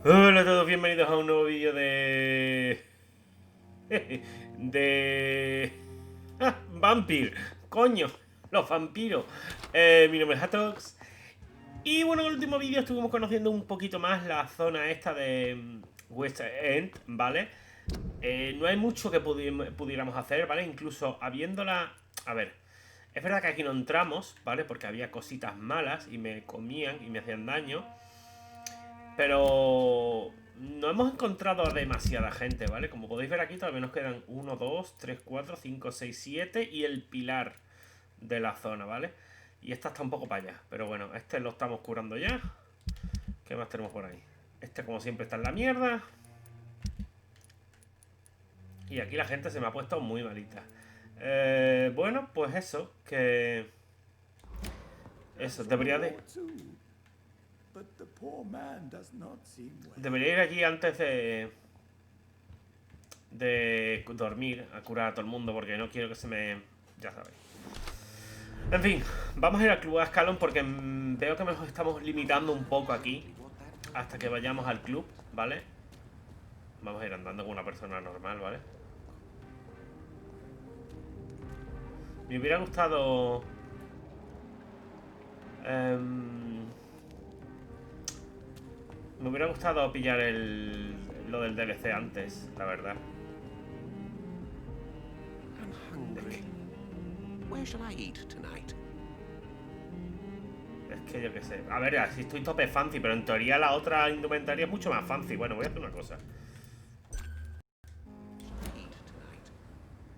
Hola a todos, bienvenidos a un nuevo vídeo de... de... Vampyr, coño, los vampiros. Mi nombre es Hatox. Y bueno, en el último vídeo estuvimos conociendo un poquito más la zona esta de West End, ¿vale? No hay mucho que pudiéramos hacer, ¿vale? Incluso habiéndola... A ver, es verdad que aquí no entramos, ¿vale? Porque había cositas malas y me comían y me hacían daño. Pero no hemos encontrado a demasiada gente, ¿vale? Como podéis ver aquí, todavía nos quedan 1, 2, 3, 4, 5, 6, 7 y el pilar de la zona, ¿vale? Y esta está un poco para allá. Pero bueno, este lo estamos curando ya. ¿Qué más tenemos por ahí? Este, como siempre, está en la mierda. Y aquí la gente se me ha puesto muy malita. Bueno, pues eso, que... Eso, debería ir allí antes de dormir a curar a todo el mundo, porque no quiero que se me... ya sabéis. En fin, vamos a ir al club Ascalon porque veo que nos estamos limitando un poco aquí hasta que vayamos al club, ¿vale? Vamos a ir andando con una persona normal, ¿vale? Me hubiera gustado... me hubiera gustado pillar lo del DLC antes, la verdad. Es que yo qué sé. A ver, así estoy tope fancy, pero en teoría la otra indumentaria es mucho más fancy. Bueno, voy a hacer una cosa.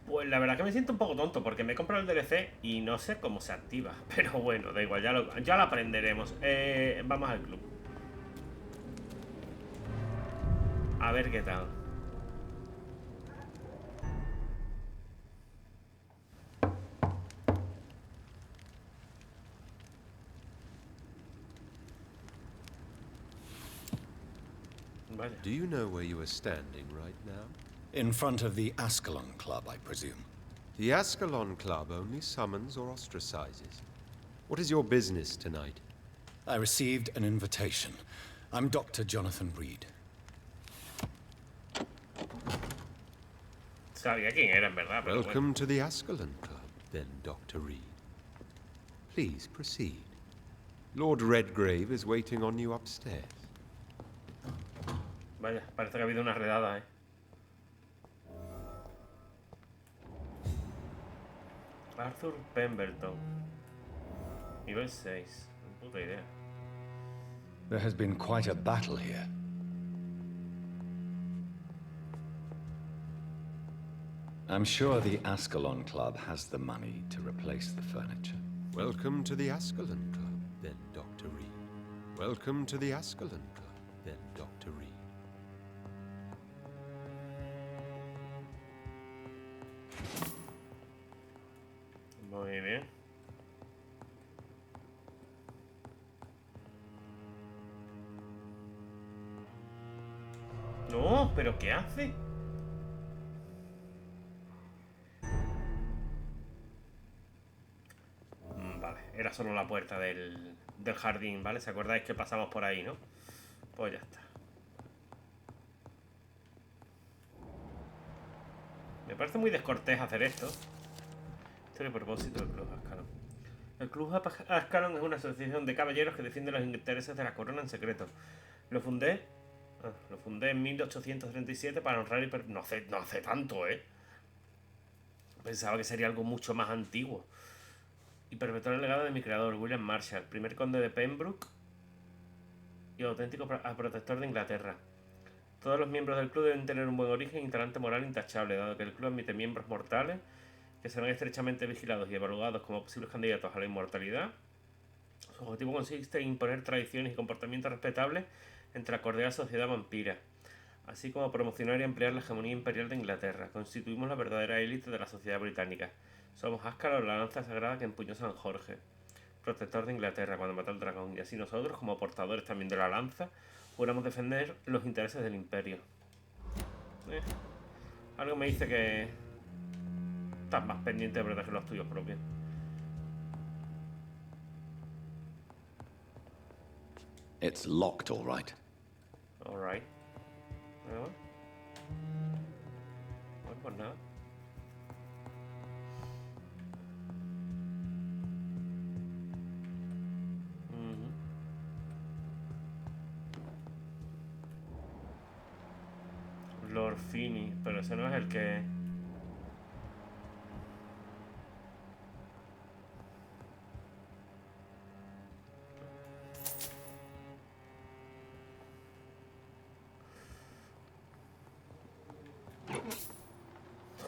Pues la verdad que me siento un poco tonto porque me he comprado el DLC y no sé cómo se activa. Pero bueno, da igual, ya lo aprenderemos. Vamos al club. A ver qué tal. Vaya. Do you know where you are standing right now? In front of the Ascalon Club, I presume. The Ascalon Club only summons or ostracizes. What is your business tonight? I received an invitation. I'm Dr. Jonathan Reed. Sabía quién era, en verdad. Pero Welcome bueno. to the Ascalon Club, then, Dr. Reed. Please proceed. Lord Redgrave is waiting on you upstairs. Vaya, parece que ha habido una redada, Arthur Pemberton. Nivel 6. No puta idea. There has been quite a battle here. I'm sure the Ascalon Club has the money to replace the furniture. Welcome to the Ascalon Club, then, Dr. Reed. Welcome to the Ascalon Club, then, Dr. Reed. Muy bien. No, pero ¿qué hace? Vale, era solo la puerta del jardín, ¿vale? ¿Se acordáis que pasamos por ahí, no? Pues ya está. Me parece muy descortés hacer esto. Este es el propósito del Club Ascalon. El Club Ascalon es una asociación de caballeros que defiende los intereses de la corona en secreto. Lo fundé en 1837 para honrar y... No hace tanto, ¿eh? Pensaba que sería algo mucho más antiguo. Y perpetuar el legado de mi creador, William Marshall, primer conde de Pembroke y auténtico protector de Inglaterra. Todos los miembros del club deben tener un buen origen y talante moral intachable, dado que el club admite miembros mortales que serán estrechamente vigilados y evaluados como posibles candidatos a la inmortalidad. Su objetivo consiste en imponer tradiciones y comportamientos respetables entre la cordial sociedad vampira, así como promocionar y ampliar la hegemonía imperial de Inglaterra. Constituimos la verdadera élite de la sociedad británica. Somos Ascalon, la lanza sagrada que empuñó San Jorge, protector de Inglaterra cuando mató al dragón, y así nosotros, como portadores también de la lanza, juramos defender los intereses del imperio. Algo me dice que estás más pendiente de proteger los tuyos propios. It's locked, all right. Alright. Bueno, pues nada. Lord Finney, pero ese no es el que...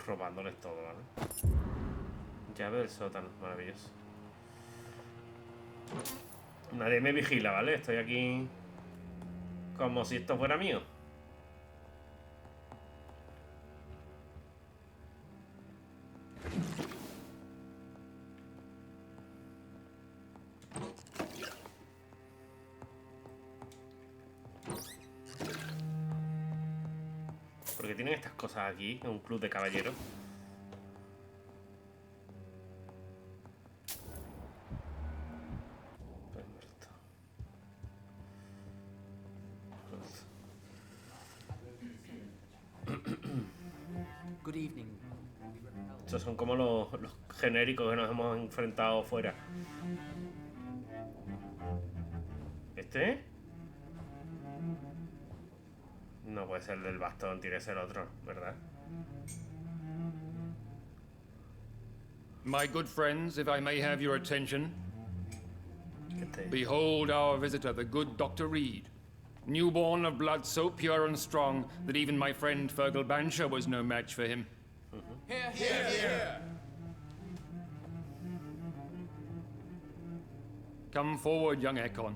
Robándoles todo, ¿vale? Llave del sótano, maravilloso. Nadie me vigila, ¿vale? Estoy aquí como si esto fuera mío. Porque tienen estas cosas aquí, en un club de caballeros. Good evening. Estos son como los genéricos que nos hemos enfrentado fuera. ¿Este? No puede ser el del bastón, tiene que ser otro, ¿verdad? My good friends, if I may have your attention, Este. behold our visitor, the good Dr. Reed. Newborn of blood so pure and strong that even my friend Fergal Bansher was no match for him. Here, here, here. Come forward, young Ekon,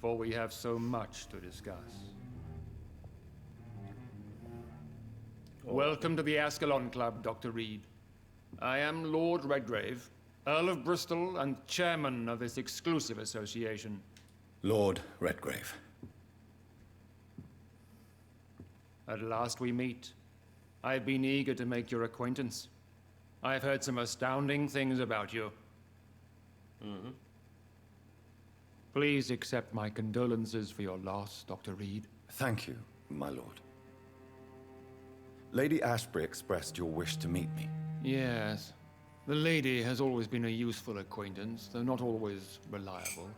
for we have so much to discuss. Welcome to the Ascalon Club, Dr. Reed. I am Lord Redgrave, Earl of Bristol and chairman of this exclusive association. Lord Redgrave. At last we meet. I've been eager to make your acquaintance. I've heard some astounding things about you. Please accept my condolences for your loss, Dr. Reed. Thank you, my lord. Lady Ashbury expressed your wish to meet me. Yes. The lady has always been a useful acquaintance, though not always reliable.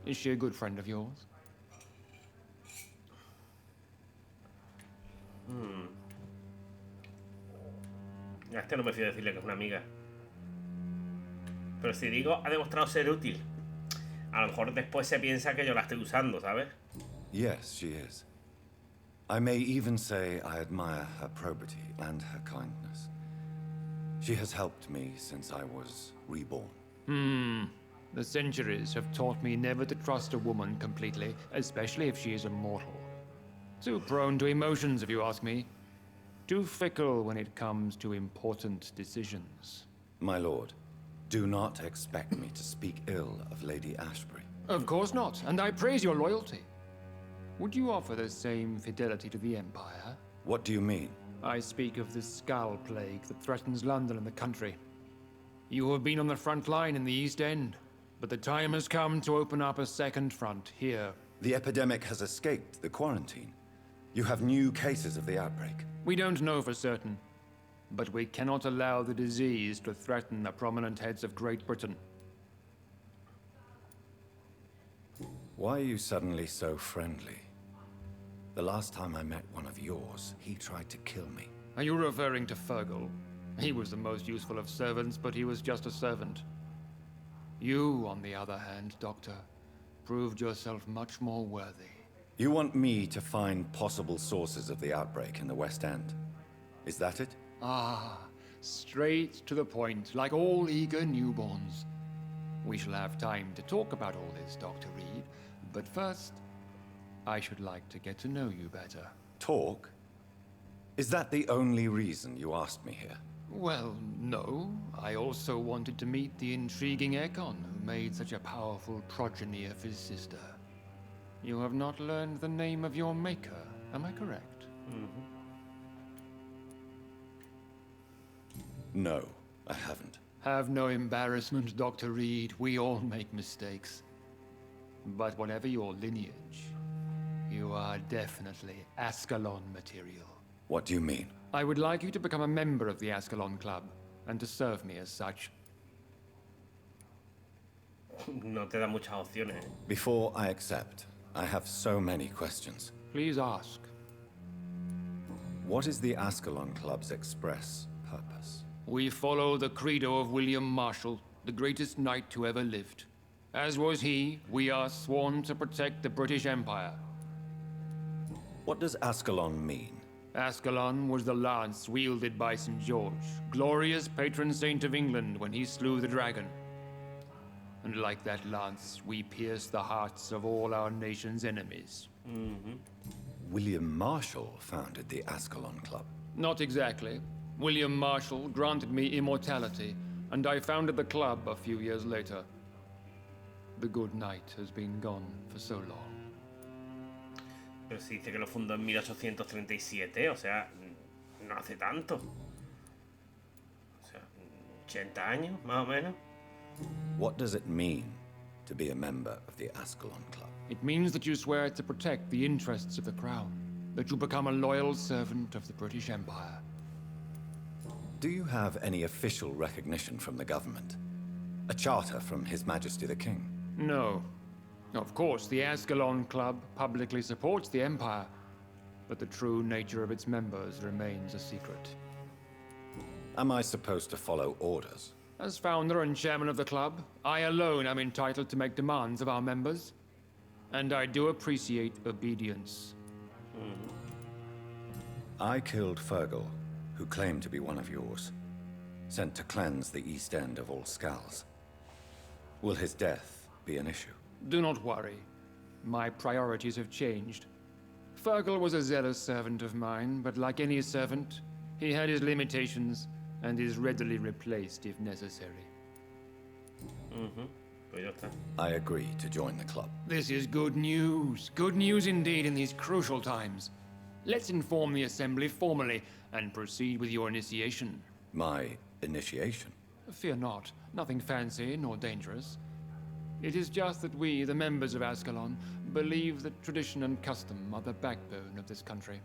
Is she a good friend of yours? A este no me fío decirle que es una amiga. Pero si digo, ha demostrado ser útil. A lo mejor después se piensa que yo la estoy usando, ¿sabes? Yes, she is. I may even say I admire her probity and her kindness. She has helped me since I was reborn. The centuries have taught me never to trust a woman completely, especially if she is a mortal. Too prone to emotions, if you ask me. Too fickle when it comes to important decisions. My lord, do not expect me to speak ill of Lady Ashbury. Of course not, and I praise your loyalty. Would you offer the same fidelity to the Empire? What do you mean? I speak of the Skull Plague that threatens London and the country. You have been on the front line in the East End, but the time has come to open up a second front here. The epidemic has escaped the quarantine. You have new cases of the outbreak. We don't know for certain, but we cannot allow the disease to threaten the prominent heads of Great Britain. Why are you suddenly so friendly? The last time I met one of yours, he tried to kill me. Are you referring to Fergal? He was the most useful of servants, but he was just a servant. You, on the other hand, Doctor, proved yourself much more worthy. You want me to find possible sources of the outbreak in the West End? Is that it? Ah, straight to the point, like all eager newborns. We shall have time to talk about all this, Dr. Reed, but first, I should like to get to know you better. Talk? Is that the only reason you asked me here? Well, no. I also wanted to meet the intriguing Ekon, who made such a powerful progeny of his sister. You have not learned the name of your maker, am I correct? No, I haven't. Have no embarrassment, Dr. Reed. We all make mistakes. But whatever your lineage, You are definitely Ascalon material. What do you mean? I would like you to become a member of the Ascalon Club, and to serve me as such. No te da muchas opciones, ¿eh? Before I accept, I have so many questions. Please ask. What is the Ascalon Club's express purpose? We follow the credo of William Marshall, the greatest knight who ever lived. As was he, we are sworn to protect the British Empire. What does Ascalon mean? Ascalon was the lance wielded by St. George, glorious patron saint of England when he slew the dragon. And like that lance, we pierce the hearts of all our nation's enemies. William Marshall founded the Ascalon Club. Not exactly. William Marshall granted me immortality, and I founded the club a few years later. The good knight has been gone for so long. Pero se dice que lo fundó en 1837, o sea, no hace tanto. O sea, 80 años, más o menos. What does it mean to be a member of the Ascalon Club? It means that you swear to protect the interests of the crown, that you become a loyal servant of the British Empire. Do you have any official recognition from the government? A charter from His Majesty the King? No. Of course, the Ascalon Club publicly supports the Empire, but the true nature of its members remains a secret. Am I supposed to follow orders? As founder and chairman of the club, I alone am entitled to make demands of our members. And I do appreciate obedience. I killed Fergal, who claimed to be one of yours, sent to cleanse the East End of all Skulls. Will his death be an issue? Do not worry. My priorities have changed. Fergal was a zealous servant of mine, but like any servant, he had his limitations and is readily replaced if necessary. Pues ya está. I agree to join the club. This is good news. Good news indeed in these crucial times. Let's inform the Assembly formally and proceed with your initiation. My initiation? Fear not. Nothing fancy nor dangerous. It is just that we, the members of Ascalon, believe that tradition and custom are the backbone of this country.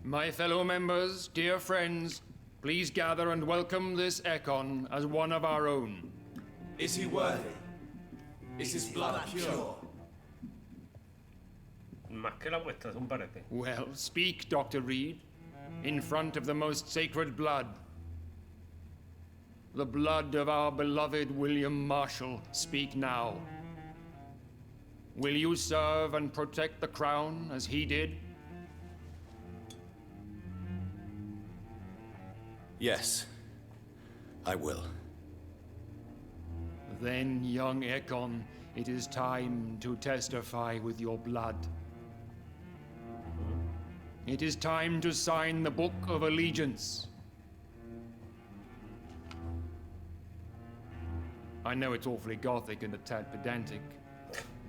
My fellow members, dear friends, please gather and welcome this Ekon as one of our own. Is he worthy? Is his blood pure? Más que la vuestra, según parece. Well, speak, Dr. Reed, in front of the most sacred blood. The blood of our beloved William Marshall, speak now. Will you serve and protect the crown as he did? Yes, I will. Then, young Ekon, it is time to testify with your blood. It is time to sign the Book of Allegiance. I know it's awfully gothic and a tad pedantic,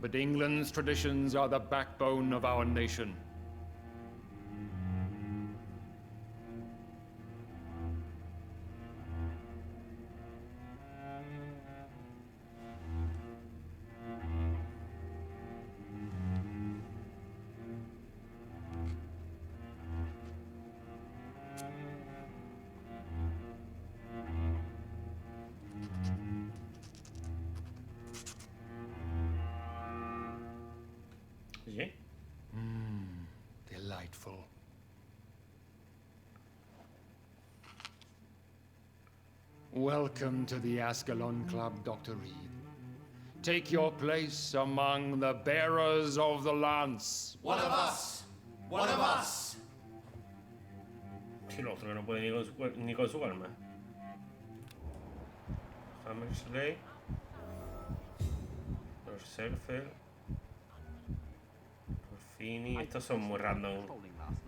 but England's traditions are the backbone of our nation. Oye, Delightful. Welcome to the Ascalon Club, Dr. Reed. Take your place among the bearers of the lance. One of us! One of us! si el otro que no puede ni con su alma. Hammersley. Berserker. Porfini. Estos son muy random.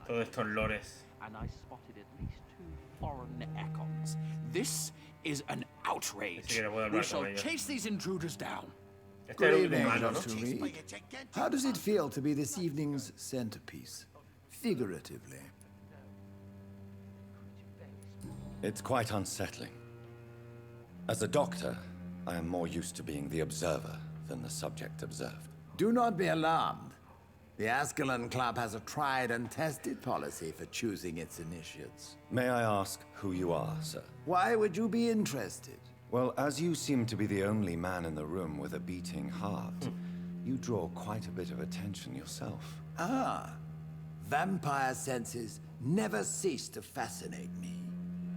Todos estos lores. And I spotted at least 2 foreign econs. This is an outrage. We shall chase these intruders down. Good evening, Dr. Reed. How does it feel to be this evening's centerpiece? Figuratively. It's quite unsettling. As a doctor, I am more used to being the observer than the subject observed. Do not be alarmed. The Ascalon Club has a tried and tested policy for choosing its initiates. May I ask who you are, sir? Why would you be interested? Well, as you seem to be the only man in the room with a beating heart, you draw quite a bit of attention yourself. Ah, vampire senses never cease to fascinate me.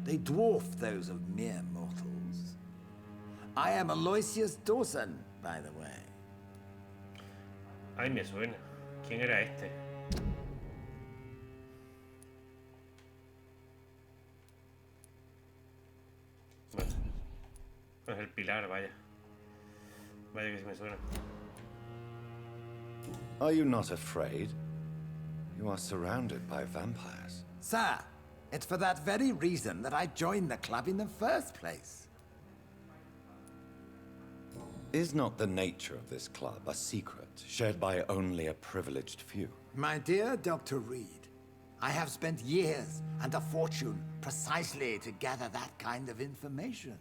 They dwarf those of mere mortals. I am Aloysius Dawson, by the way. Ay, me suena. ¿Quién era este? Bueno, es el pilar, vaya. Vaya que sí me suena. Are you not afraid? You are surrounded by vampires. Sir, it's for that very reason that I joined the club in the first place. Is not the nature of this club a secret, shared by only a privileged few? My dear Dr. Reed, I have spent years and a fortune precisely to gather that kind of information.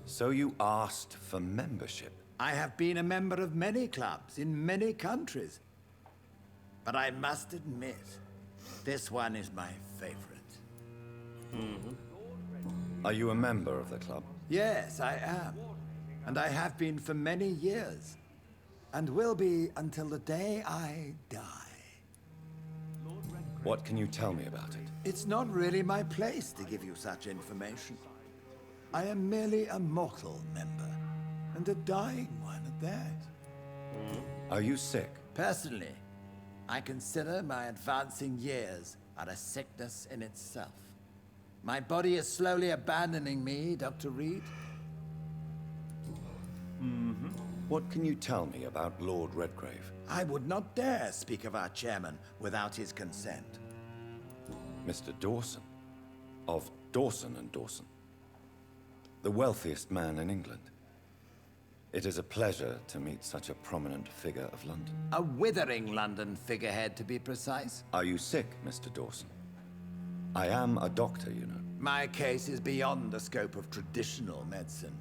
So you asked for membership? I have been a member of many clubs in many countries. But I must admit, this one is my favorite. Are you a member of the club? Yes, I am. And I have been for many years. And will be until the day I die. What can you tell me about it? It's not really my place to give you such information. I am merely a mortal member, and a dying one at that. Are you sick? Personally, I consider my advancing years are a sickness in itself. My body is slowly abandoning me, Dr. Reed. What can you tell me about Lord Redgrave? I would not dare speak of our chairman without his consent. Mr. Dawson, of Dawson and Dawson, the wealthiest man in England. It is a pleasure to meet such a prominent figure of London. A withering London figurehead, to be precise. Are you sick, Mr. Dawson? I am a doctor, you know. My case is beyond the scope of traditional medicine.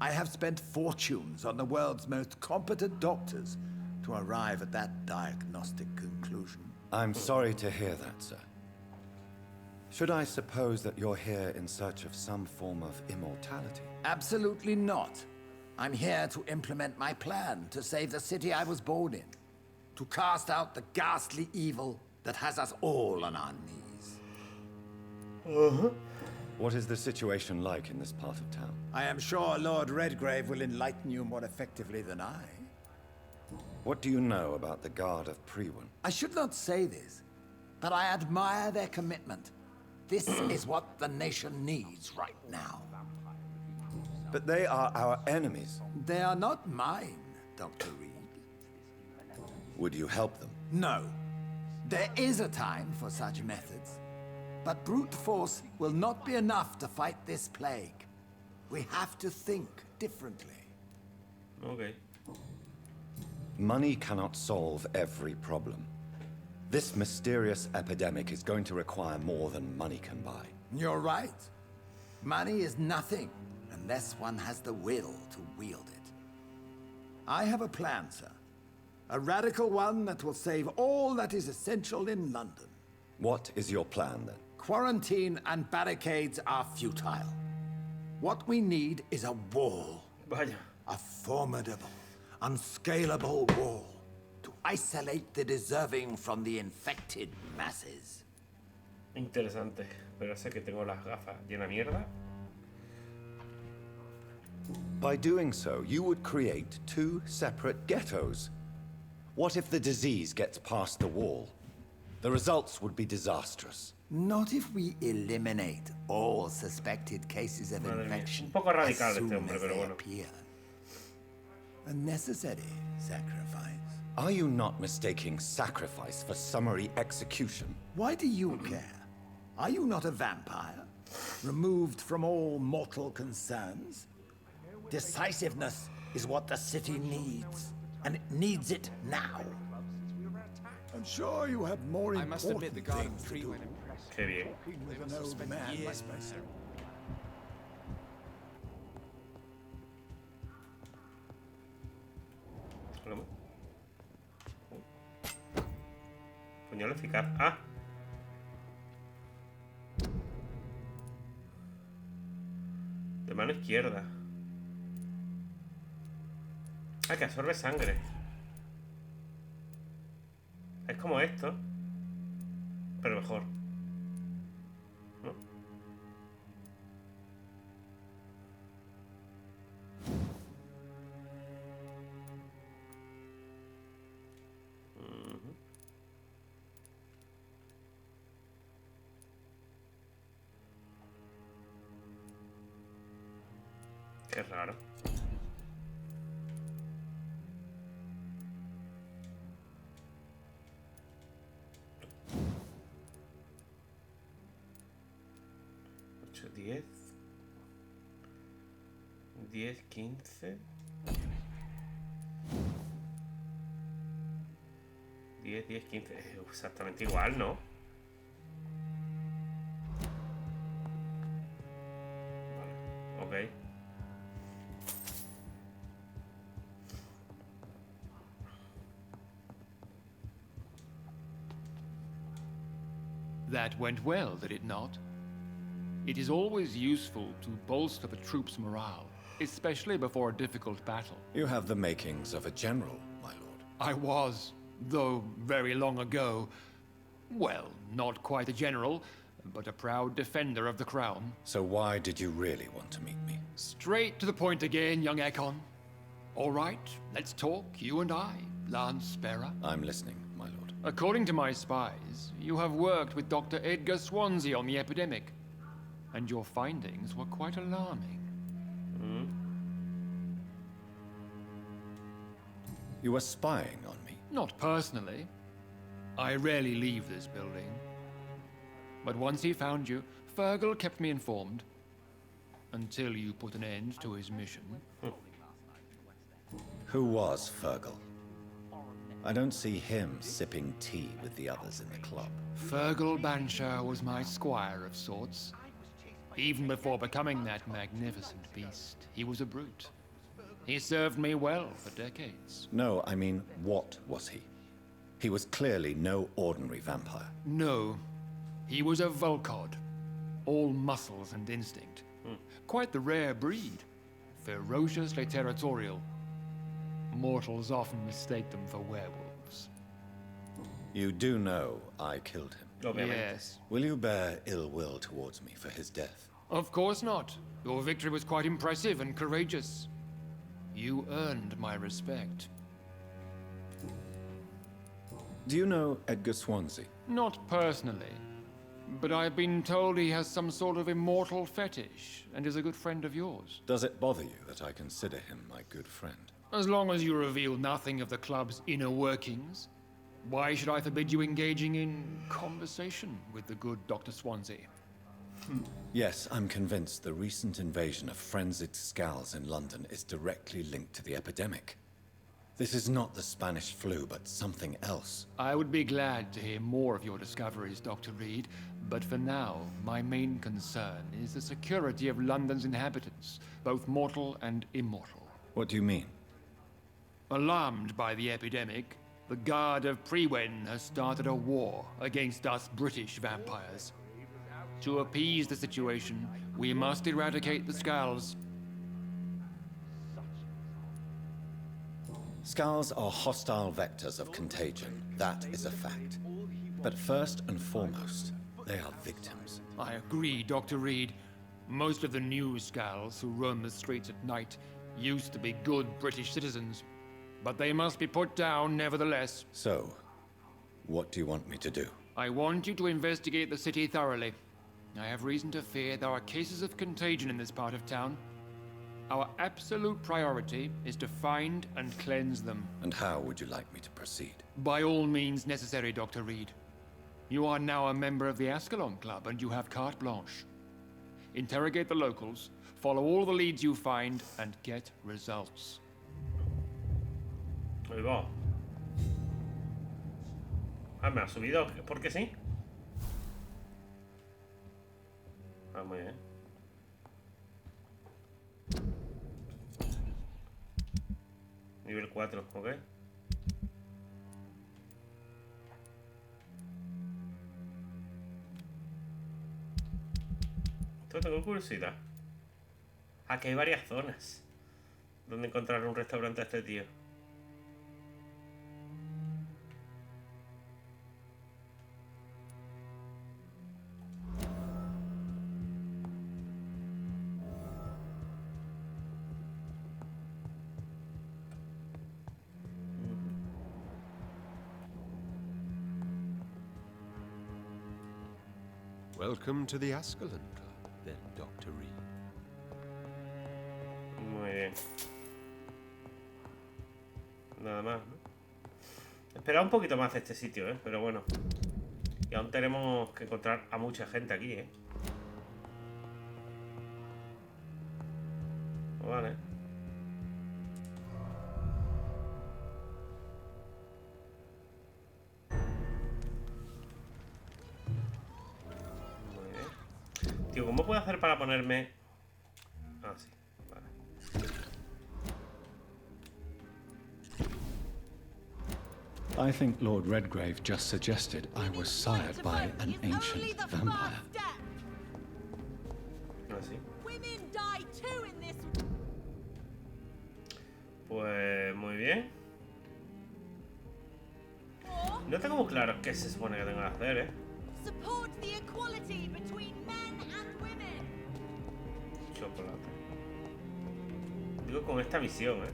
I have spent fortunes on the world's most competent doctors to arrive at that diagnostic conclusion. I'm sorry to hear that, sir. Should I suppose that you're here in search of some form of immortality? Absolutely not. I'm here to implement my plan to save the city I was born in. To cast out the ghastly evil that has us all on our knees. What is the situation like in this part of town? I am sure Lord Redgrave will enlighten you more effectively than I. What do you know about the Guard of Priwen? I should not say this, but I admire their commitment. This is what the nation needs right now. But they are our enemies. They are not mine, Dr. Reed. Would you help them? No. There is a time for such methods. But brute force will not be enough to fight this plague. We have to think differently. Okay. Money cannot solve every problem. This mysterious epidemic is going to require more than money can buy. You're right. Money is nothing unless one has the will to wield it. I have a plan, sir. A radical one that will save all that is essential in London. What is your plan, then? Quarantine and barricades are futile. What we need is a wall. Vaya. A formidable, unscalable wall to isolate the deserving from the infected masses. Interesante. Pero sé que tengo las gafas llenas de mierda. By doing so, you would create two separate ghettos. What if the disease gets past the wall? The results would be disastrous. Not if we eliminate all suspected cases of infection Un poco radical as soon este hombre, as pero they bueno. appear. A necessary sacrifice. Are you not mistaking sacrifice for summary execution? Why do you care? Are you not a vampire? Removed from all mortal concerns? Decisiveness is what the city needs, and it needs it now. I'm sure you have more important I must admit the Guard of things to do. Priwen impressed. Qué bien. With an old man like myself. Plomo. Puñal eficaz. Ah. De mano izquierda. Ah, que absorbe sangre. Es como esto, pero mejor, ¿no? Qué raro. Ocho, 10, 15. 10, 15. Exactamente igual, ¿no? Vale, ok. That went well, did it not? It is always useful to bolster the troops' morale, especially before a difficult battle. You have the makings of a general, my lord. I was, though very long ago. Well, not quite a general, but a proud defender of the crown. So why did you really want to meet me? Straight to the point again, young Ekon. All right, let's talk, you and I, Lance Sparrow. I'm listening, my lord. According to my spies, you have worked with Dr. Edgar Swansea on the epidemic, and your findings were quite alarming. You were spying on me? Not personally. I rarely leave this building. But once he found you, Fergal kept me informed. Until you put an end to his mission. Who was Fergal? I don't see him sipping tea with the others in the club. Fergal Banshire was my squire of sorts. Even before becoming that magnificent beast, he was a brute. He served me well for decades. No, I mean, what was he? He was clearly no ordinary vampire. No, he was a Volcod. All muscles and instinct. Quite the rare breed. Ferociously territorial. Mortals often mistake them for werewolves. You do know I killed him. Yes. Will you bear ill will towards me for his death? Of course not. Your victory was quite impressive and courageous. You earned my respect. Do you know Edgar Swansea? Not personally, but I've been told he has some sort of immortal fetish and is a good friend of yours. Does it bother you that I consider him my good friend? As long as you reveal nothing of the club's inner workings, why should I forbid you engaging in conversation with the good Dr. Swansea? Yes, I'm convinced the recent invasion of frenzied Scals in London is directly linked to the epidemic. This is not the Spanish flu, but something else. I would be glad to hear more of your discoveries, Dr. Reed, but for now, my main concern is the security of London's inhabitants, both mortal and immortal. What do you mean? Alarmed by the epidemic, the Guard of Prewen has started a war against us British vampires. To appease the situation, we must eradicate the Scals. Scals are hostile vectors of contagion, that is a fact. But first and foremost, they are victims. I agree, Dr. Reed. Most of the new Scals who roam the streets at night used to be good British citizens, but they must be put down nevertheless. So, what do you want me to do? I want you to investigate the city thoroughly. I have reason to fear there are cases of contagion in this part of town. Our absolute priority is to find and cleanse them. And how would you like me to proceed? By all means necessary, Dr. Reed. You are now a member of the Ascalon Club and you have carte blanche. Interrogate the locals, follow all the leads you find, and get results. Ahí va. Ah, me ha subido porque sí. Ah, muy bien. Nivel 4, ¿ok? tengo curiosidad. Aquí hay varias zonas donde encontrar un restaurante a este tío. Welcome to the Ascalon Club, then, Dr. Reed. Muy bien. Nada más, ¿no? Esperaba un poquito más de este sitio, ¿eh? Pero bueno. Y aún tenemos que encontrar a mucha gente aquí, ¿eh? Vale. Muy bien. Tío, ¿cómo puedo hacer para ponerme...? Ah, sí. Vale. I think Lord Redgrave just suggested I was sired by an ancient vampire. Ah, sí. Women die too in this. Pues muy bien. No tengo muy claro qué se supone que tengo que hacer, ¿eh? Support the equality between men and women. Chocolate. Digo con esta misión, ¿eh?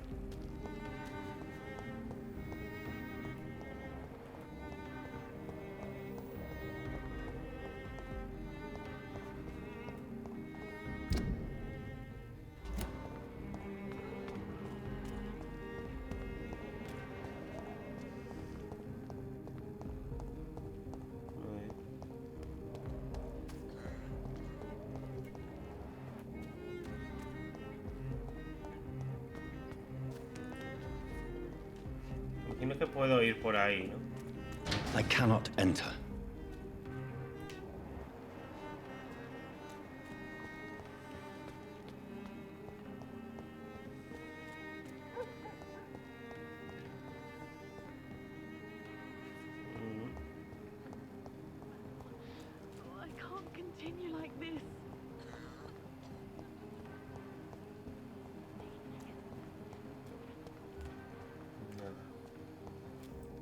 Imagino que puedo ir por ahí, ¿no? I cannot enter. I can't continue like this.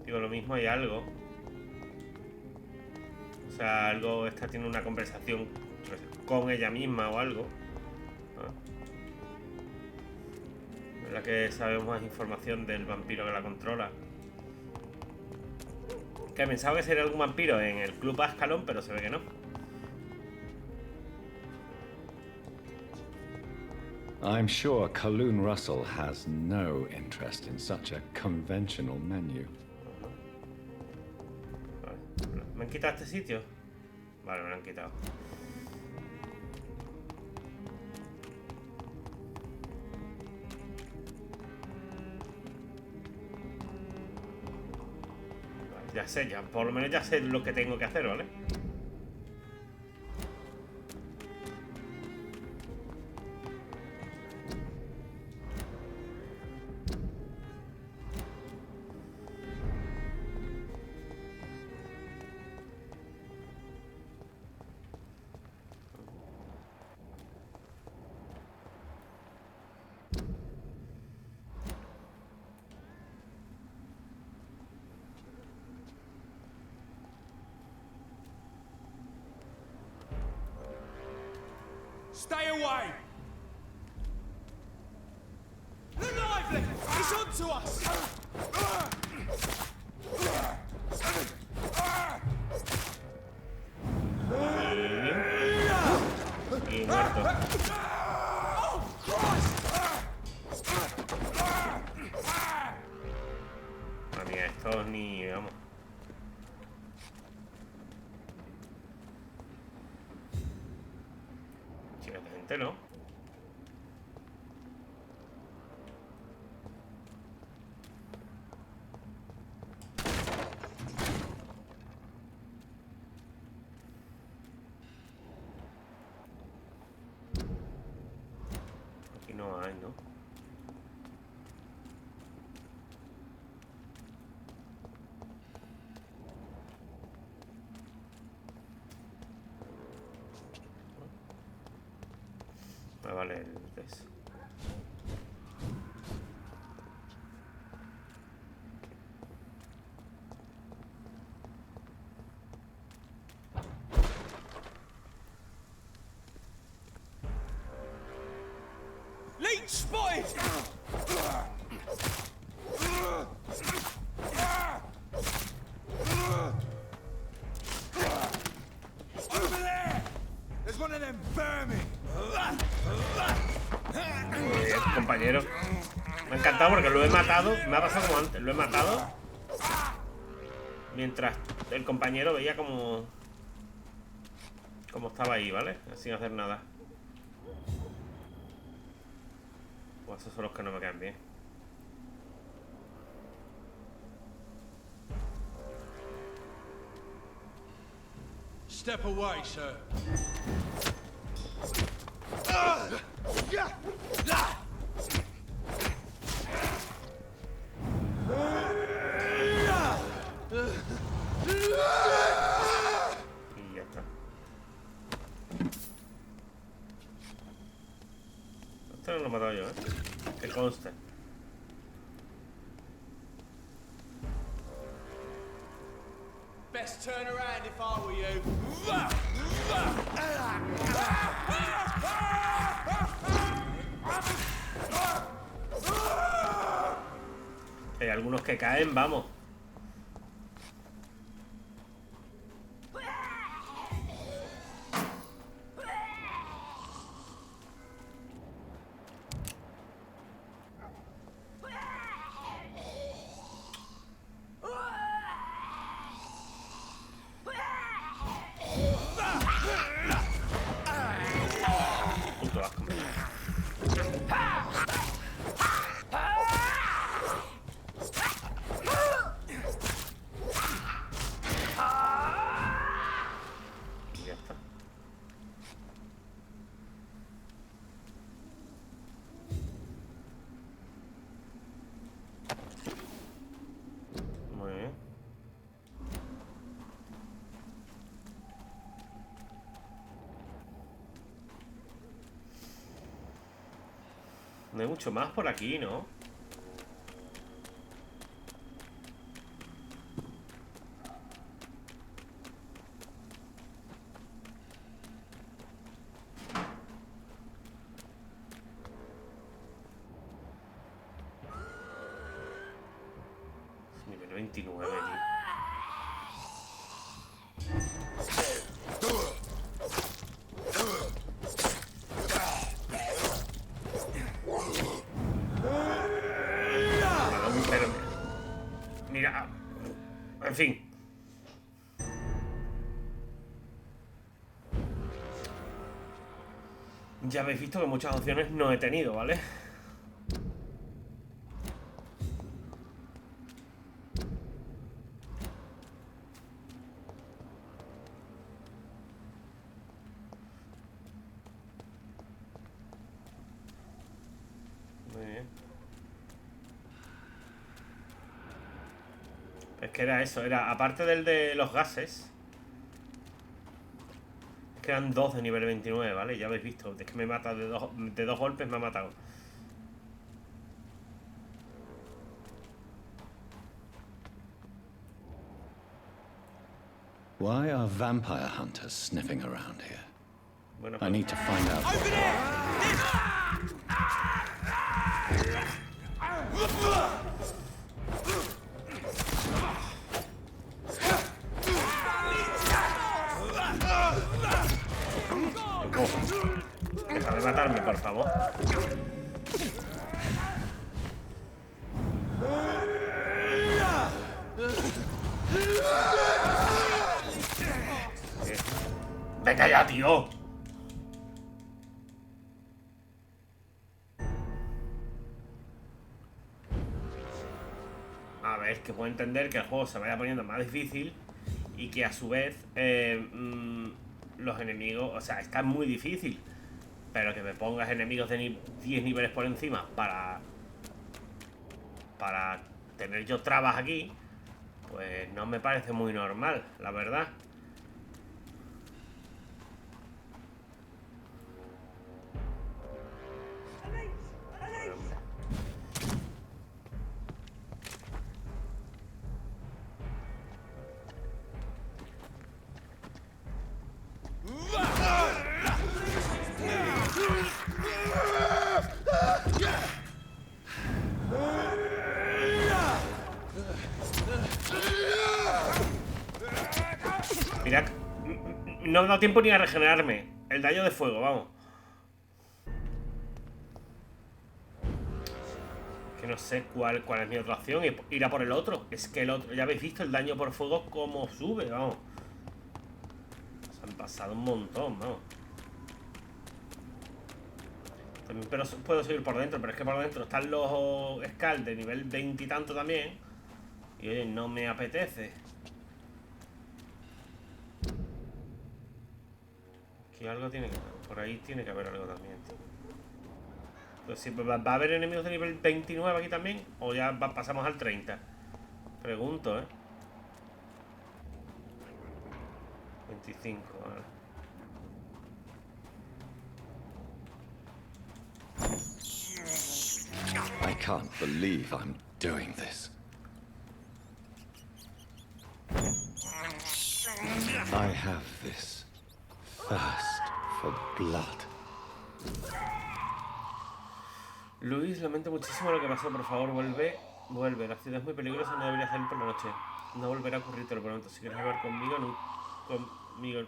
Digo, lo mismo hay algo. O sea, algo... Esta tiene una conversación con ella misma o algo. ¿No? En la que sabemos más información del vampiro que la controla. Que pensaba que sería algún vampiro en el club Ascalon, pero se ve que no. I'm sure Kaloon Russell has no interest in such a conventional menu. Vale. ¿Me han quitado este sitio? Vale, me lo han quitado. Vale, ya sé, ya por lo menos ya sé lo que tengo que hacer, ¿vale? Stay away! Look lively! It's on to us! Y muerto. Oh, Christ! Madre mía, estos ni... Vamos. Chicas de gente, ¿no? Aquí no hay, ¿no? Vale, el des. Leech spotted! Over there! There's one of them vermin! Muy bien, compañero. Me ha encantado porque lo he matado. Me ha pasado como antes. Lo he matado. Mientras el compañero veía como estaba ahí, ¿vale? Sin hacer nada. Pues esos son los que no me quedan bien. Step away, sir. Y ya está. Esto no lo he matado yo, ¿eh? Que conste. Best turn around if I were you. Hay algunos que caen, vamos. Puto asco. Y ya está. Muy bien. No hay mucho más por aquí, ¿no? Nivel 29, tío. Pero mira, en fin. Ya habéis visto que muchas opciones no he tenido, ¿vale? Muy bien. Es que era eso, era aparte del de los gases. Es que eran dos de nivel 29, ¿vale? Ya habéis visto. Es que me mata de dos golpes, me ha matado. Why are vampire hunters sniffing around here? Bueno, I need to find out. Over there! Deja de matarme, por favor. ¡Venga ya, tío! A ver, que puedo entender que el juego se vaya poniendo más difícil y que a su vez los enemigos, o sea, está muy difícil, pero que me pongas enemigos de 10 niveles por encima para tener yo trabas aquí, pues no me parece muy normal, la verdad. No me ha dado tiempo ni a regenerarme. El daño de fuego, vamos. Que no sé cuál es mi otra opción. Ir a por el otro. Es que el otro, ya habéis visto el daño por fuego como sube, vamos. Se han pasado un montón, vamos. También, pero puedo seguir por dentro, pero es que por dentro están los Skull de nivel 20 y tanto también. Y oye, no me apetece. Aquí algo tiene que haber. Por ahí tiene que haber algo también, tío. Pues si va a haber enemigos de nivel 29 aquí también. O ya pasamos al 30. Pregunto, 25, vale. I can't believe I'm doing this. I have this thirst for blood. Luis, lamento muchísimo lo que pasó. Por favor, vuelve. La ciudad es muy peligrosa, no deberías salir por la noche. No volverá a ocurrir, te lo prometo. Si quieres hablar conmigo,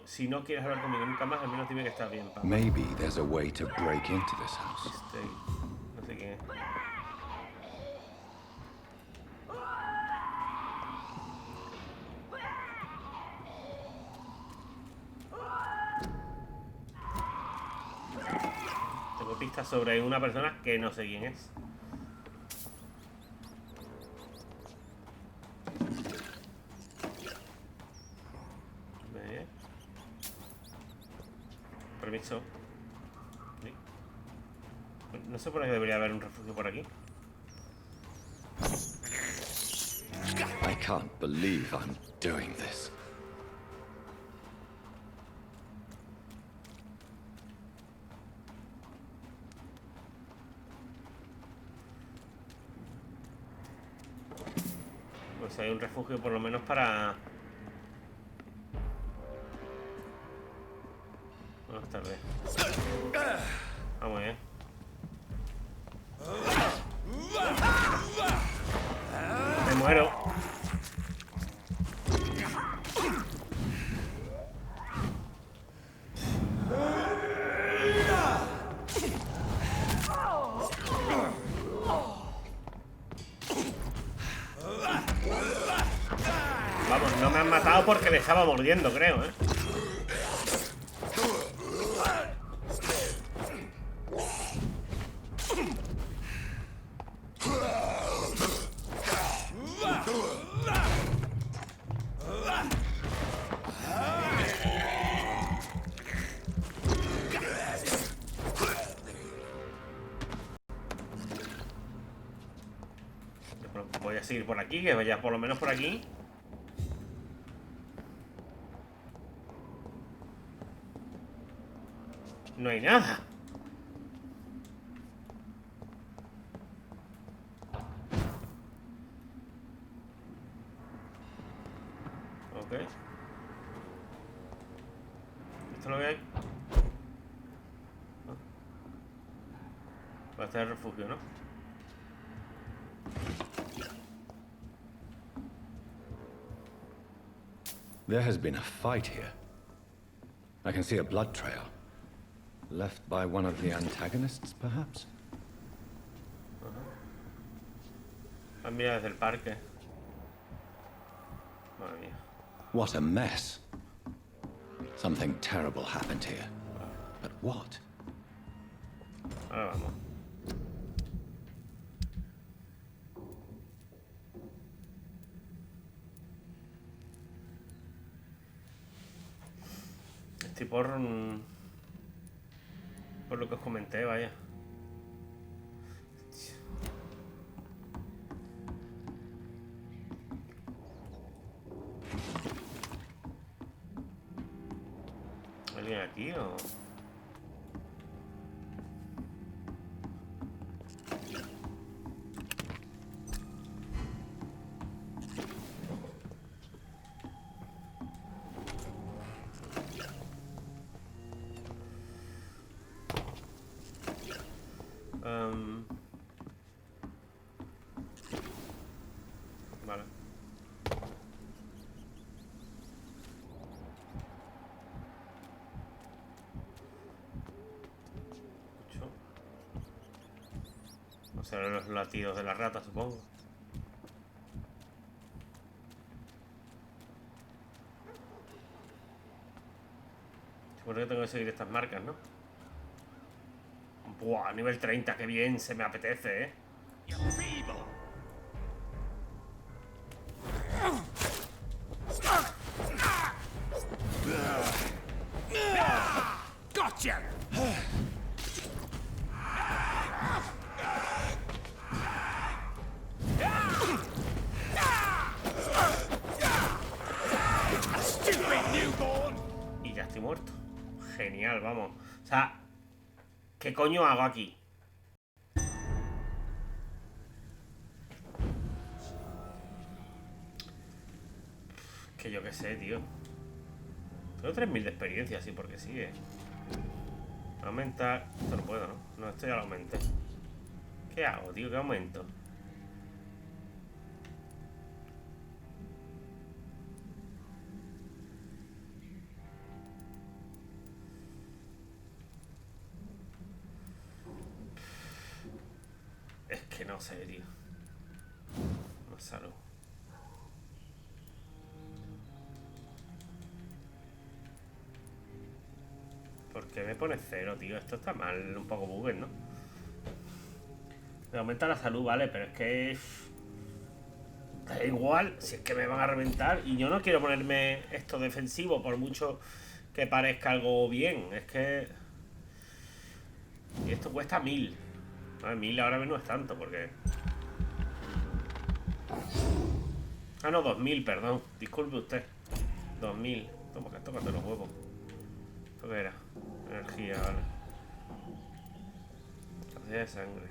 si no quieres hablar conmigo nunca más, al menos dime que estás bien, papá. Maybe there's a way to break into this house. No sé quién es. Tengo pistas sobre una persona que no sé quién es. Permiso. No sé por qué debería haber un refugio por aquí. I can't believe I'm doing this. Pues hay un refugio por lo menos para... Buenas tardes. Vamos bien. Me muero. Vamos, no me han matado porque le estaba mordiendo, creo, Voy a seguir por aquí, que vaya por lo menos por aquí. No hay nada. Ok. Esto lo ve. Va a estar el refugio, ¿no? There has been a fight here. I can see a blood trail. Left by one of the antagonists, perhaps? Mira desde el parque. Madre mía. What a mess. Something terrible happened here. But what? Ahora vamos. Estoy por lo que os comenté, vaya. ¿Alguien aquí o...? Vale. No serán los latidos de la rata, supongo. Supongo que tengo que seguir estas marcas, ¿no? Buah, nivel 30, qué bien, se me apetece, ¿eh? Gotcha! Y ya estoy muerto. Genial, vamos. O sea, ¿qué coño hago aquí? Que yo qué sé, tío. Tengo 3000 de experiencia, así porque sí, Aumentar. Esto no puedo, ¿no? No, esto ya lo aumenté. ¿Qué hago, tío? ¿Qué aumento? Es que no sé, tío. No salgo. ¿Por qué me pone 0, tío? Esto está mal, un poco bugger, ¿no? Me aumenta la salud, vale, pero es que... Da igual, si es que me van a reventar. Y yo no quiero ponerme esto defensivo, por mucho que parezca algo bien. Es que... Y esto cuesta 1000. No, 1000 ahora no es tanto, porque... Ah, no, 2000, perdón. Disculpe usted. 2000. Toma, que tócate los huevos. ¿Esto qué era? Energía, vale. Cantidad de sangre.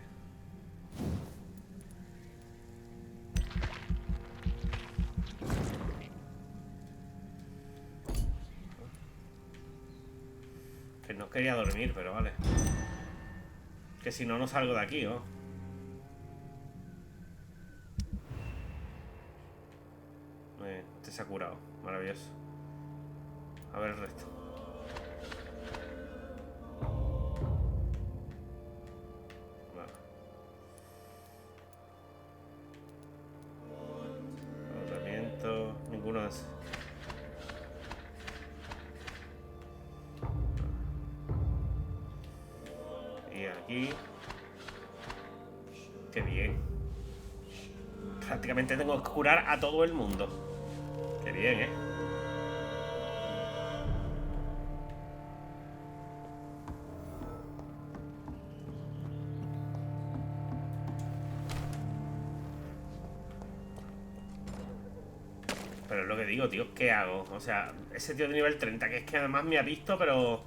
Que no quería dormir, pero vale. Que si no, no salgo de aquí, ¿no? Este se ha curado. Maravilloso. A ver el resto. Vale. Tratamiento. Ninguno de esos. Y aquí. Qué bien. Prácticamente tengo que curar a todo el mundo. Qué bien, ¿eh? Pero es lo que digo, tío, ¿qué hago? O sea, ese tío de nivel 30, que es que además me ha visto, pero...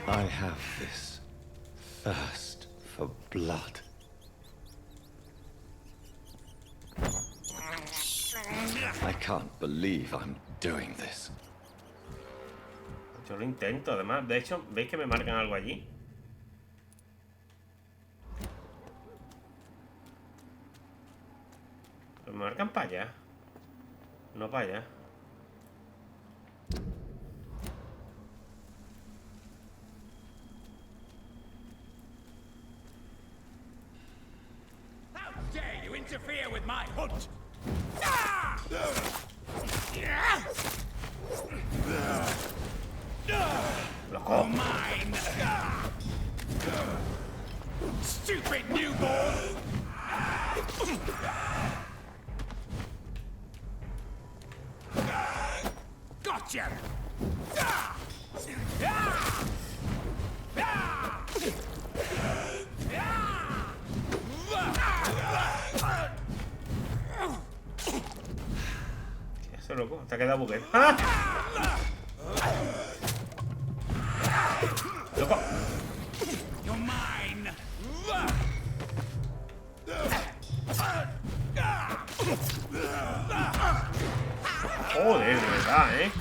I have this thirst for blood. I can't believe I'm doing this. Yo lo intento, además. De hecho, ¿veis que me marcan algo allí? Me marcan para allá. No para allá. How dare you interfere with my hunt? ¡Loco! Mine. Stupid newborn. Gotcha. Eso, loco, te ha quedado buguet. ¡Ah! ¡Loco! You're mine. Joder, de verdad, ¿eh?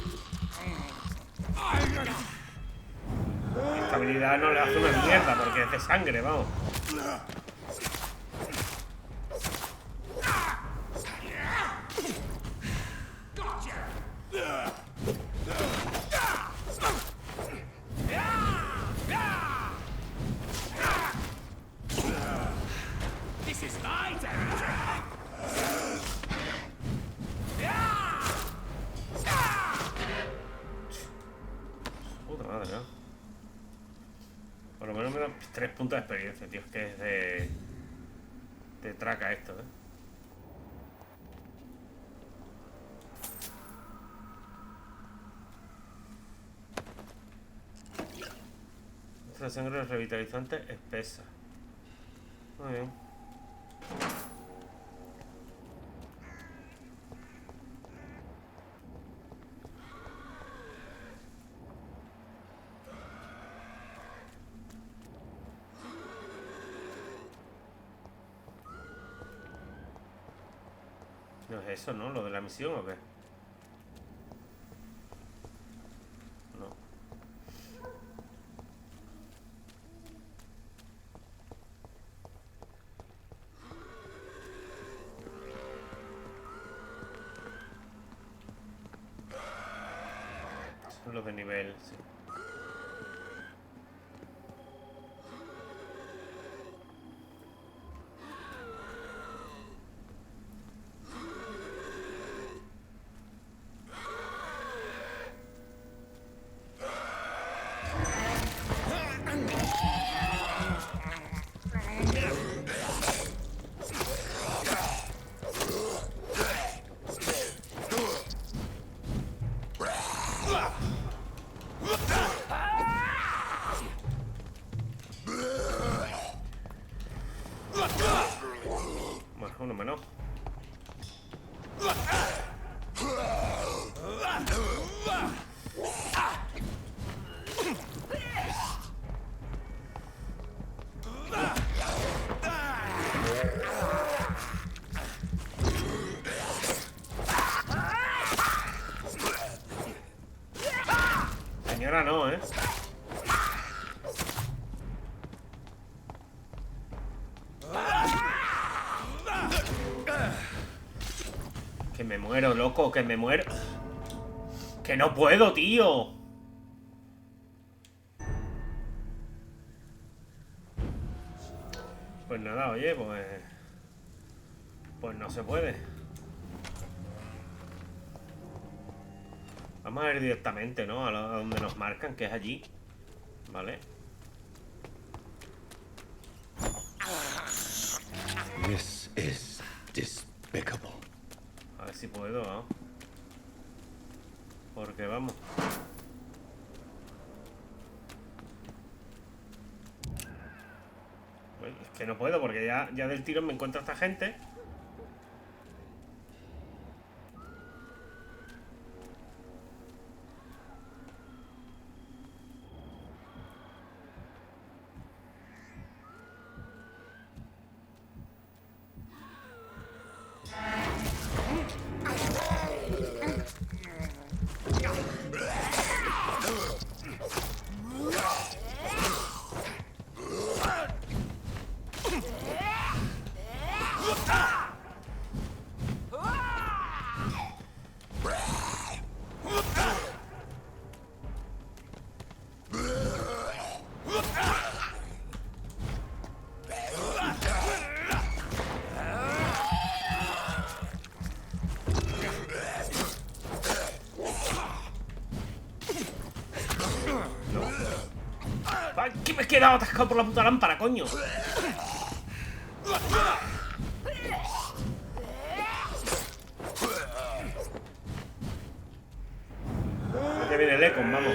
Esta habilidad no le hace una mierda porque es de sangre, vamos. This is my territory. Puta madre, ¿no? Por lo menos me dan 3 puntos de experiencia, tío. Es que es de traca esto, ¿eh? La sangre revitalizante espesa. Muy bien. No es eso, ¿no? ¿Lo de la misión o qué? No. Son los de nivel, sí. Bueno, uno menos. Señora, no, ¿eh? Que me muero, loco, que me muero. Que no puedo, tío. Pues nada, oye, pues no se puede. Vamos a ir directamente, ¿no? A donde nos marcan, que es allí. Vale. This is despicable. A ver si puedo, ¿no? Porque vamos. Uy, es que no puedo, porque ya del tiro me encuentro a esta gente. ¿Qué me he quedado atascado por la puta lámpara, coño? Aquí viene el Econ, vamos.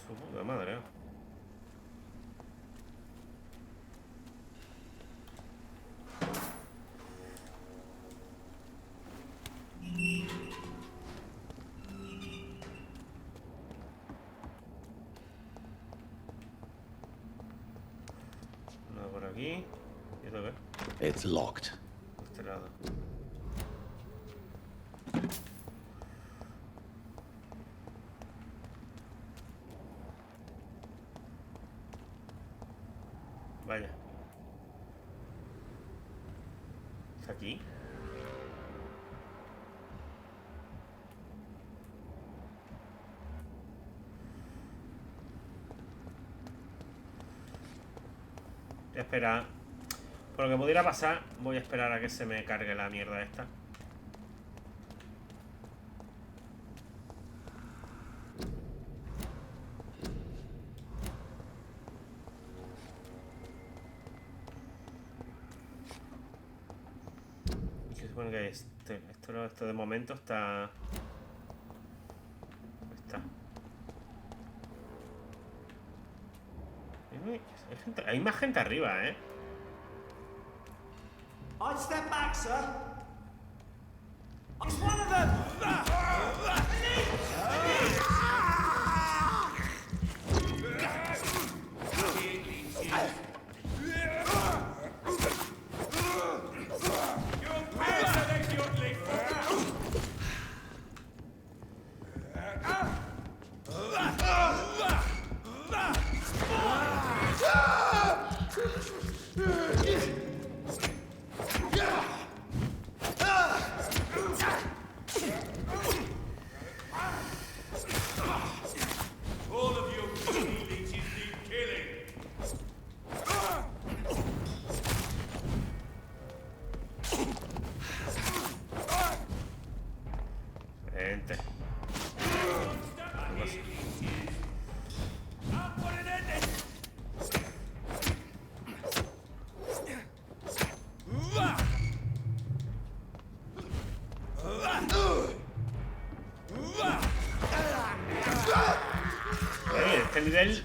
Su puta madre. Una por aquí. ¿Y esto qué? It's locked. Por este lado. Vaya. ¿Está aquí? Voy a esperar. Por lo que pudiera pasar, voy a esperar a que se me cargue la mierda esta. Bueno, que esto de momento está... Hay más gente arriba, ¿eh? I'd step back, sir. It's one of them. Este nivel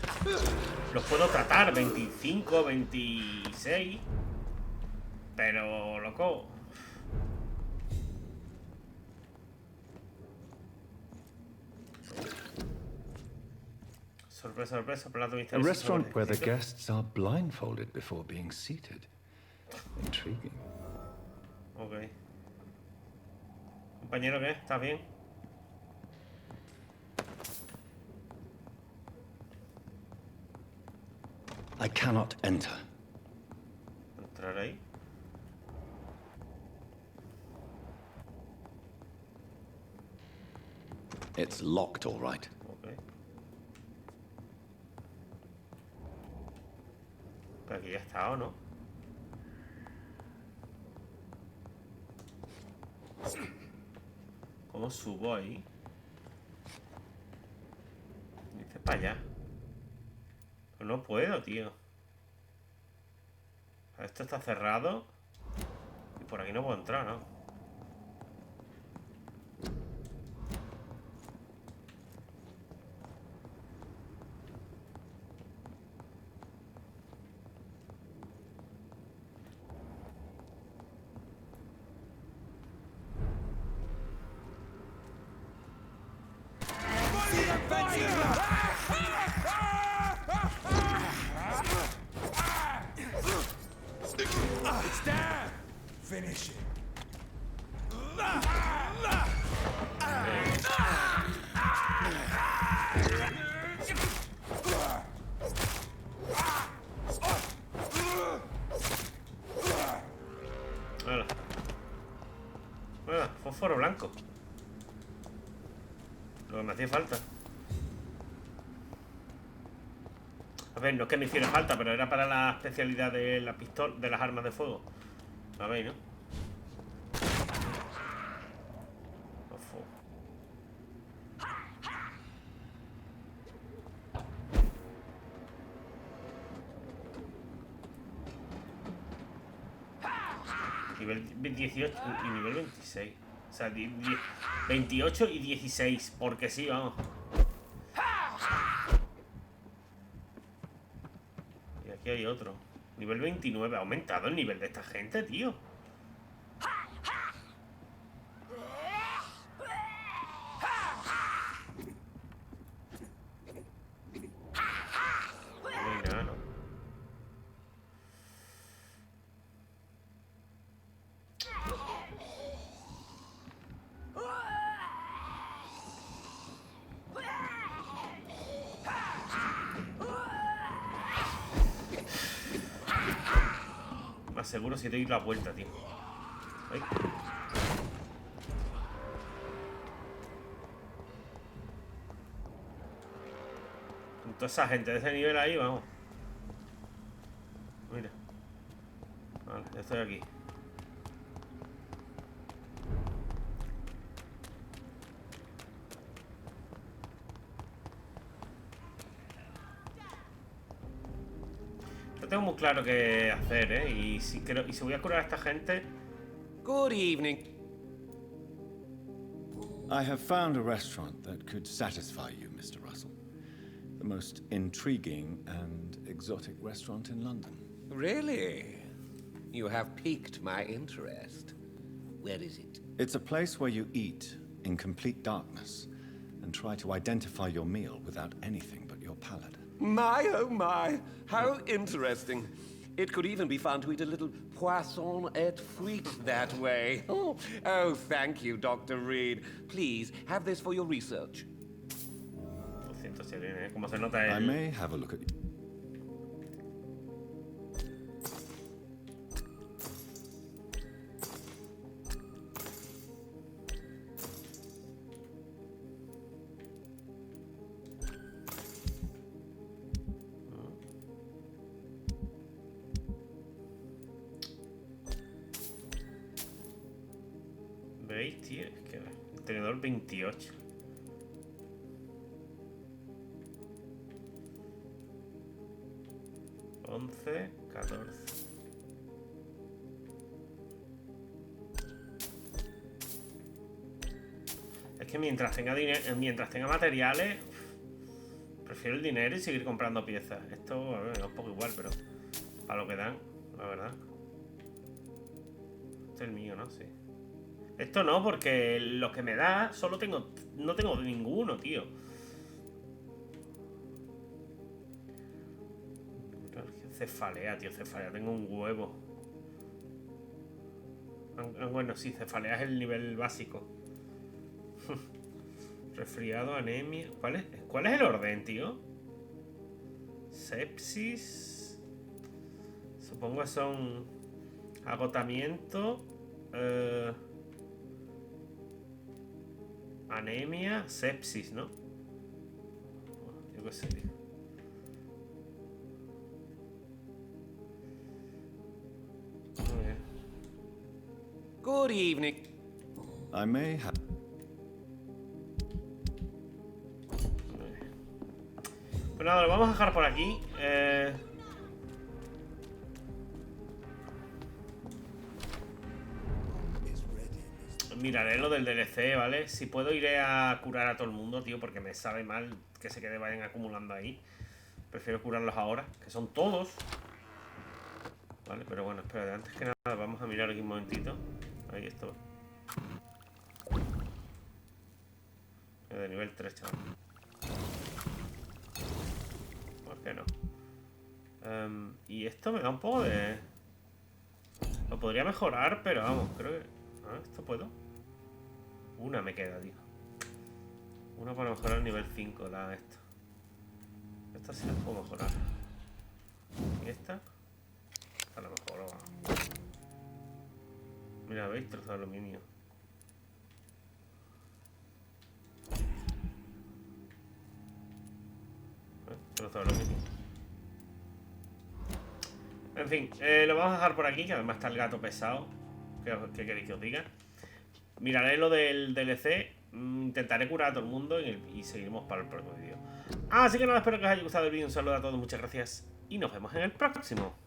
los puedo tratar, 25, 26. Pero, loco. Sorpresa, sorpresa, plato A misterioso. restaurant where the guests are blindfolded before being seated. Intriguing. Ok. Compañero, ¿qué? ¿Estás bien? I cannot enter. ¿Entrar ahí? It's locked, all right. Ok. Pero aquí ya he estado, ¿no? ¿Cómo subo ahí? Dice para allá. Pero no puedo, tío. Esto está cerrado. Y por aquí no puedo entrar, ¿no? Finish it. Hola. Bueno, fósforo blanco. Lo que me hacía falta. A ver, no es que me hiciera falta, pero era para la especialidad de la pistola, de las armas de fuego. A ver, ¿no? Ojo. Nivel 18 y nivel 26. O sea, 28 y 16. Porque sí, vamos. Y aquí hay otro. Nivel 29. Ha aumentado el nivel de esta gente, tío. No hay nada, ¿no? seguro si doy la vuelta, tío. Ay. Con toda esa gente de ese nivel ahí, vamos. Mira. Vale, ya estoy aquí. No tengo muy claro qué hacer, ¿eh? Y si voy a curar a esta gente... Good evening. I have found a restaurant that could satisfy you, Mr. Russell. The most intriguing and exotic restaurant in London. Really? You have piqued my interest. Where is it? It's a place where you eat in complete darkness and try to identify your meal without anything but your palate. My, oh my, how interesting. It could even be fun to eat a little poisson et frites that way. Oh, thank you, Dr. Reed. Please, have this for your research. Como se nota I may have a look at you. ¿Veis, tío? Es que el tenedor 28. $11, 14. Es que mientras tenga dinero, mientras tenga materiales, prefiero el dinero y seguir comprando piezas. Esto, a ver, es un poco igual, pero para lo que dan, la verdad. Este es el mío, ¿no? Sí. Esto no, porque lo que me da no tengo ninguno, tío. Cefalea, tío, cefalea, tengo un huevo. Bueno, sí, cefalea es el nivel básico. Resfriado, anemia. ¿Cuál es el orden, tío? Sepsis. Supongo que son agotamiento. Anemia, sepsis, ¿no? Yo qué sé, tío. Good evening. I may have... Pues nada, lo vamos a dejar por aquí. Miraré lo del DLC, ¿vale? Si puedo iré a curar a todo el mundo, tío, porque me sabe mal que se vayan acumulando ahí. Prefiero curarlos ahora, que son todos. Vale, pero bueno, espérate, antes que nada vamos a mirar aquí un momentito. Ahí esto. De nivel 3, chaval. ¿Por qué no? Y esto me da un poco de... Lo podría mejorar, pero vamos, creo que... ¿esto puedo? Una me queda, tío. Una para mejorar el nivel 5, esto. Esta sí la puedo mejorar. ¿Y esta? Esta la mejoro, va. Mira, ¿veis? Trozo de aluminio. Trozo de aluminio. En fin, lo vamos a dejar por aquí, que además está el gato pesado. ¿Qué queréis que os diga? Miraré lo del DLC. Intentaré curar a todo el mundo y seguiremos para el próximo vídeo. Así que nada, espero que os haya gustado el vídeo. Un saludo a todos, muchas gracias. Y nos vemos en el próximo.